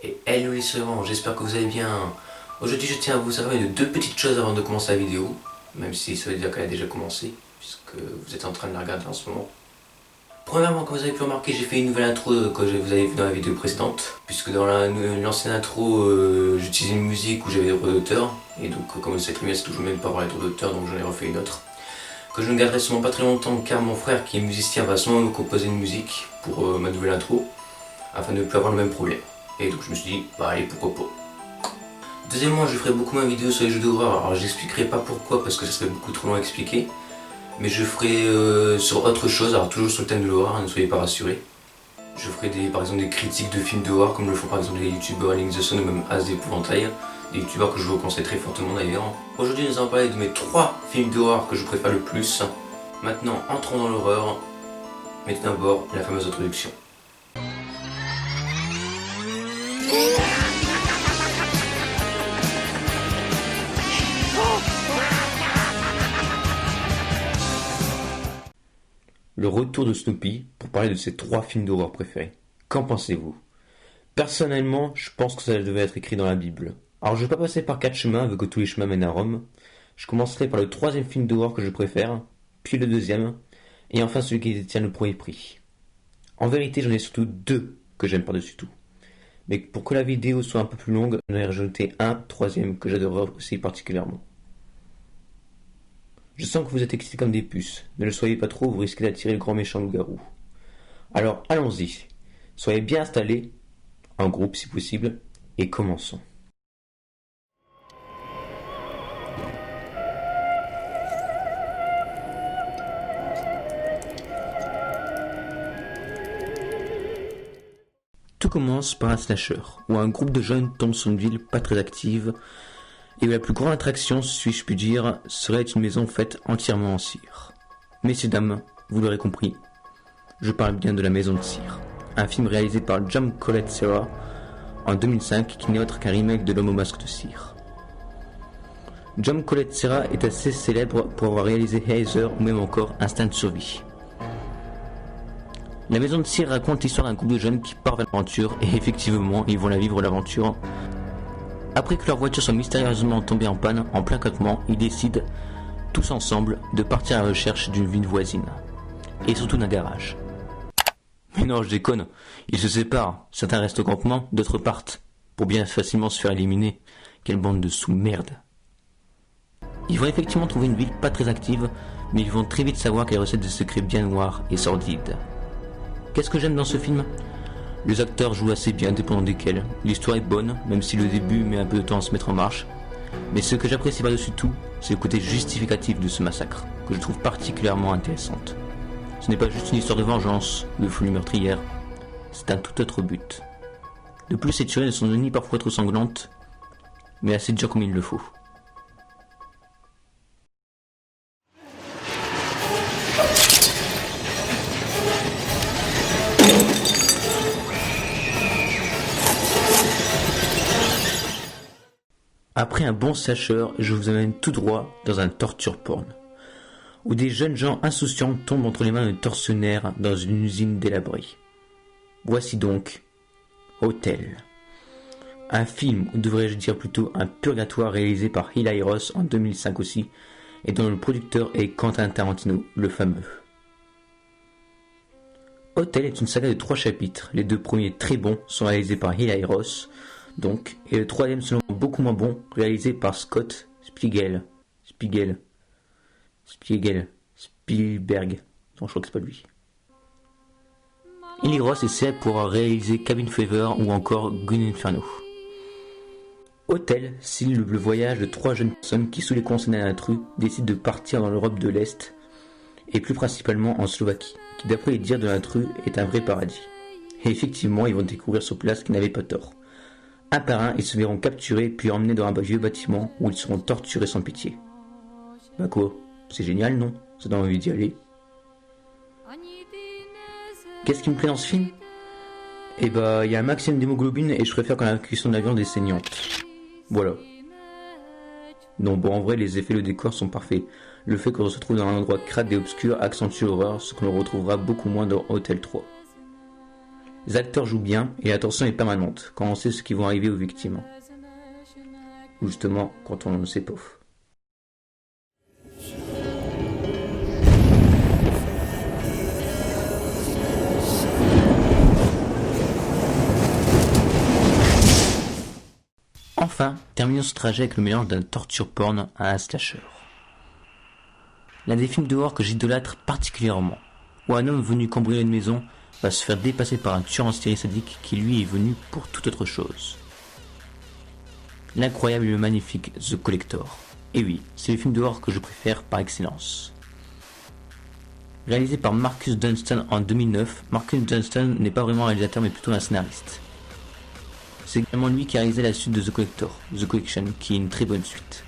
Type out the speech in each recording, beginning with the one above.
Et hello les servants, j'espère que vous allez bien. Aujourd'hui je tiens à vous informer de deux petites choses avant de commencer la vidéo, même si ça veut dire qu'elle a déjà commencé, puisque vous êtes en train de la regarder en ce moment. Premièrement, comme vous avez pu remarquer, j'ai fait une nouvelle intro que vous avez vu dans la vidéo précédente, puisque dans l'ancienne intro, j'utilisais une musique où j'avais des droits d'auteur, et donc comme vous le savez très bien, c'est toujours mieux de ne pas avoir les droits d'auteur, donc j'en ai refait une autre. Que je ne garderai sûrement pas très longtemps, car mon frère qui est musicien va sûrement me composer une musique pour ma nouvelle intro, afin de ne plus avoir le même problème. Et donc je me suis dit, bah allez, pourquoi pas. Deuxièmement, je ferai beaucoup moins de vidéos sur les jeux d'horreur. Alors j'expliquerai pas pourquoi, parce que ça serait beaucoup trop long à expliquer. Mais je ferai sur autre chose, alors toujours sur le thème de l'horreur, ne soyez pas rassurés. Je ferai par exemple des critiques de films d'horreur, comme le font par exemple les youtubeurs Link the Sun ou même As d'Épouvantail. Des youtubeurs que je vous conseille très fortement d'ailleurs. Aujourd'hui nous allons parler de mes 3 films d'horreur que je préfère le plus. Maintenant, entrons dans l'horreur. Mais tout d'abord, la fameuse introduction. Le retour de Snoopy pour parler de ses 3 films d'horreur préférés. Qu'en pensez-vous? Personnellement, je pense que ça devait être écrit dans la Bible. Alors je vais pas passer par 4 chemins vu que tous les chemins mènent à Rome. Je commencerai par le 3e film d'horreur que je préfère, puis le 2e, et enfin celui qui détient le premier prix. En vérité, j'en ai surtout 2 que j'aime par-dessus tout. Mais pour que la vidéo soit un peu plus longue, j'en ai rajouté un 3e que j'adorerais aussi particulièrement. Je sens que vous êtes excités comme des puces. Ne le soyez pas trop, vous risquez d'attirer le grand méchant loup-garou. Alors allons-y. Soyez bien installés, en groupe si possible, et commençons. Tout commence par un slasher, où un groupe de jeunes tombe sur une ville pas très active, et où la plus grande attraction, si je puis dire, serait une maison faite entièrement en cire. Messieurs, dames, vous l'aurez compris, je parle bien de La Maison de Cire, un film réalisé par John Collet-Serra en 2005 qui n'est autre qu'un remake de L'Homme au masque de cire. John Collet-Serra est assez célèbre pour avoir réalisé Heather ou même encore Instinct de survie. La Maison de Cire raconte l'histoire d'un groupe de jeunes qui part vers l'aventure et effectivement ils vont la vivre l'aventure. Après que leur voiture soit mystérieusement tombée en panne en plein campement, ils décident tous ensemble de partir à la recherche d'une ville voisine et surtout d'un garage. Mais non, je déconne, ils se séparent, certains restent au campement, d'autres partent, pour bien facilement se faire éliminer. Quelle bande de sous-merde. Ils vont effectivement trouver une ville pas très active, mais ils vont très vite savoir qu'elle recèle des secrets bien noirs et sordides. Qu'est-ce que j'aime dans ce film? Les acteurs jouent assez bien, dépendant desquels. L'histoire est bonne, même si le début met un peu de temps à se mettre en marche. Mais ce que j'apprécie par-dessus tout, c'est le côté justificatif de ce massacre, que je trouve particulièrement intéressante. Ce n'est pas juste une histoire de vengeance, de folie meurtrière, c'est un tout autre but. De plus, ces tueries ne sont ni parfois trop sanglantes, mais assez dures comme il le faut. Après un bon slasher, je vous amène tout droit dans un torture porn, où des jeunes gens insouciants tombent entre les mains de tortionnaires dans une usine délabrée. Voici donc Hotel, un film, ou devrais-je dire plutôt un purgatoire réalisé par Eli Roth en 2005 aussi, et dont le producteur est Quentin Tarantino, le fameux. Hotel est une saga de 3 chapitres, les 2 premiers très bons sont réalisés par Eli Roth, donc, et le 3e selon beaucoup moins bon, réalisé par Scott Spielberg. Non, je crois que c'est pas lui. Eli Roth est célèbre pour avoir réalisé Cabin Fever ou encore Gun Inferno. Hotel signe le voyage de 3 jeunes personnes qui, sous les conseils d'un intrus, décident de partir dans l'Europe de l'Est, et plus principalement en Slovaquie, qui d'après les dires de l'intrus est un vrai paradis. Et effectivement, ils vont découvrir sur place qu'ils n'avaient pas tort. Un par un, ils se verront capturés puis emmenés dans un vieux bâtiment où ils seront torturés sans pitié. Bah quoi, c'est génial non? Ça donne envie d'y aller. Qu'est-ce qui me plaît dans ce film? Eh bah, il y a un maximum d'hémoglobine et je préfère quand la cuisson de la viande est saignante. Voilà. Non, bon, en vrai, les effets et le décor sont parfaits. Le fait qu'on se trouve dans un endroit crade et obscur accentue l'horreur, ce que l'on retrouvera beaucoup moins dans Hotel 3. Les acteurs jouent bien et l'attention est permanente quand on sait ce qui va arriver aux victimes. Ou justement quand on ne sait pas. Enfin, terminons ce trajet avec le mélange d'un torture porn à un slasher. L'un des films d'horreur que j'idolâtre particulièrement, où un homme venu cambrioler une maison va se faire dépasser par un tueur en série sadique qui lui est venu pour toute autre chose. L'incroyable et le magnifique The Collector. Et oui, c'est le film d'horreur que je préfère par excellence. Réalisé par Marcus Dunstan en 2009, Marcus Dunstan n'est pas vraiment un réalisateur mais plutôt un scénariste. C'est également lui qui a réalisé la suite de The Collector, The Collection, qui est une très bonne suite.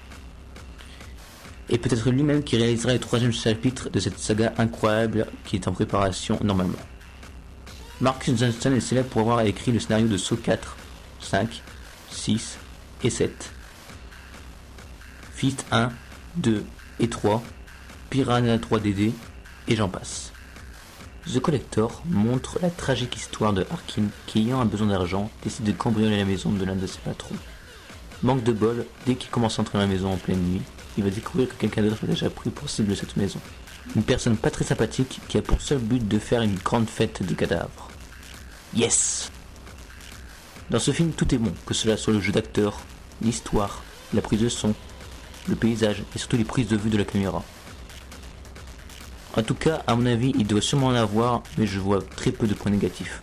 Et peut-être lui-même qui réalisera le 3e chapitre de cette saga incroyable qui est en préparation normalement. Marcus Dunstan est célèbre pour avoir écrit le scénario de Saw 4, 5, 6 et 7. Fist 1, 2 et 3, Piranha 3DD et j'en passe. The Collector montre la tragique histoire de Harkin qui, ayant un besoin d'argent, décide de cambrioler la maison de l'un de ses patrons. Manque de bol, dès qu'il commence à entrer dans la maison en pleine nuit, il va découvrir que quelqu'un d'autre a déjà pris pour cible cette maison. Une personne pas très sympathique qui a pour seul but de faire une grande fête de cadavres. Yes! Dans ce film, tout est bon, que cela soit le jeu d'acteur, l'histoire, la prise de son, le paysage et surtout les prises de vue de la caméra. En tout cas, à mon avis, il doit sûrement en avoir, mais je vois très peu de points négatifs.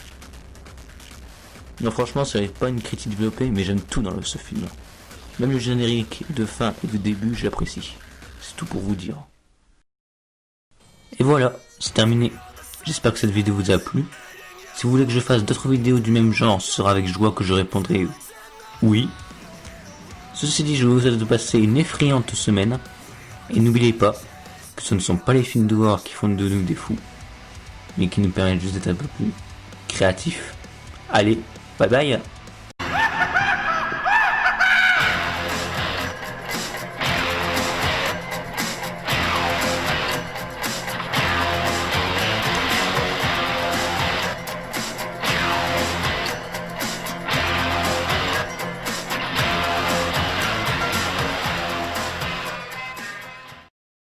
Non, franchement, ça n'est pas une critique développée, mais j'aime tout dans ce film. Même le générique de fin et de début, je l'apprécie. C'est tout pour vous dire. Et voilà, c'est terminé. J'espère que cette vidéo vous a plu. Si vous voulez que je fasse d'autres vidéos du même genre, ce sera avec joie que je répondrai oui. Ceci dit, je vous souhaite de passer une effrayante semaine. Et n'oubliez pas que ce ne sont pas les films d'horreur qui font de nous des fous, mais qui nous permettent juste d'être un peu plus créatifs. Allez, bye bye!